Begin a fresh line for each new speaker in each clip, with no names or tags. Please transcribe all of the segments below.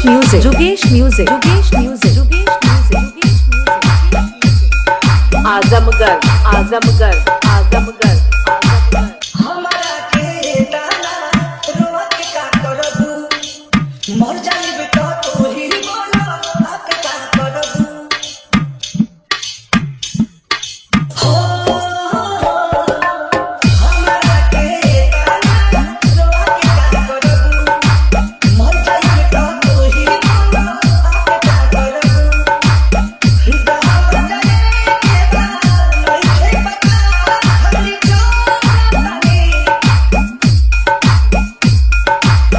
music जुगेश music जुगेश music जुगेश music Azamgarh Azamgarh Azamgarh
हमारा के दाना रोक का करबू मर जाई बेटा तो ही बोला हक का करबू हो हमारा के दाना रोक का करबू मर जाई बेटा तो ही बोला हक का करबू दावा जाए के बाद नहीं पता हरी जो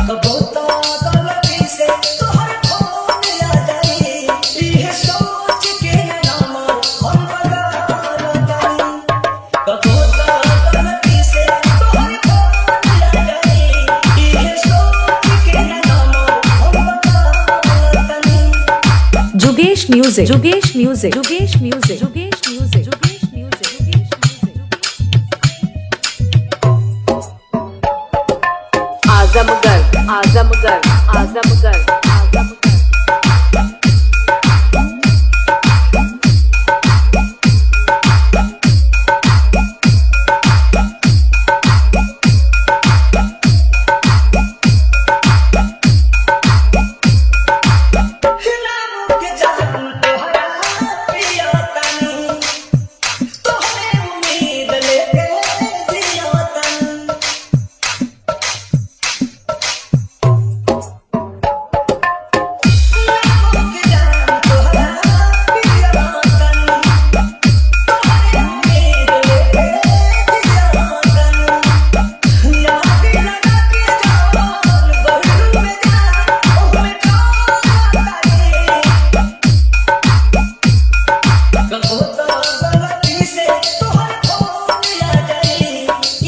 कबो तो गलती से तोहर फोन आ जाई इहे सोच के नाम हम बदल जाई कबो तो गलती से तोहर फोन आ जाई इहे सोच के नाम हम बदल जाई
जुगेश music जुगेश music जुगेश music जुगेश music जुगेश music जुगेश music Azamgarh Azamgarh Azamgarh Azamgarh
नाम के जादू तोहरा पिया तनी तोहरे उम्मीद लेके जिया तनी नाम के जादू तोहरा पिया तनी तोहरे उम्मीद लेके जिया तनी याद लगा के जवान बहरू में जा ओमे तारी कबो तो गलती से तोहर फोन आ जाई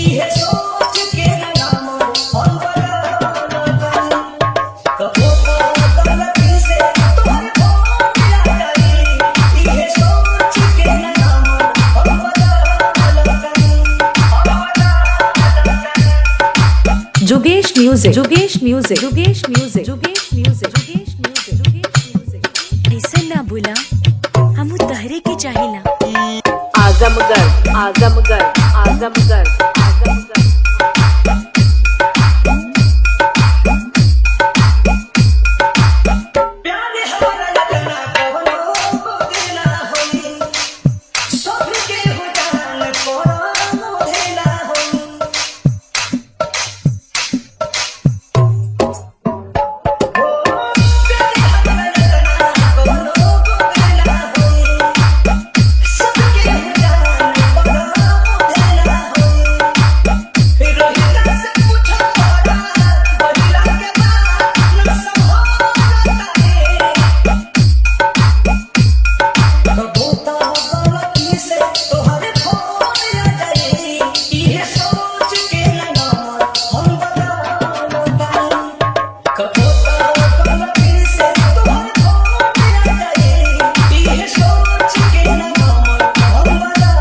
इहे सोच के नाम हम बदल जाई कबो तो गलती से तोहर फोन आ जाई इहे सोच के नाम हम बदल जाई
जुगेश music जुगेश music जुगेश music जुगेश music जुगेश music जुगेश music
ऐसे ना बोला हम तहरे के चाहिला
आजमगढ़ आजमगढ़ आजमगढ़ आजमगढ़
प्यारे हमारा लगना कवनो देना होई सब के हो जान कोरा देना होई प्यारे हमारा लगना कवनो देना होई सब के हो जान कोरा देना होई रोहित से पूछो तोरा बहिला के बात न संभोता है कबो तो गलती से तोहरे फोन आ जाई इहे सोच के नाम हम बदल जाई कबो तो गलती से तोहरे फोन आ जाई इहे सोच के नाम हम बदल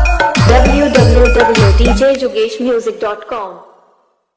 www.djjugeshmusic.com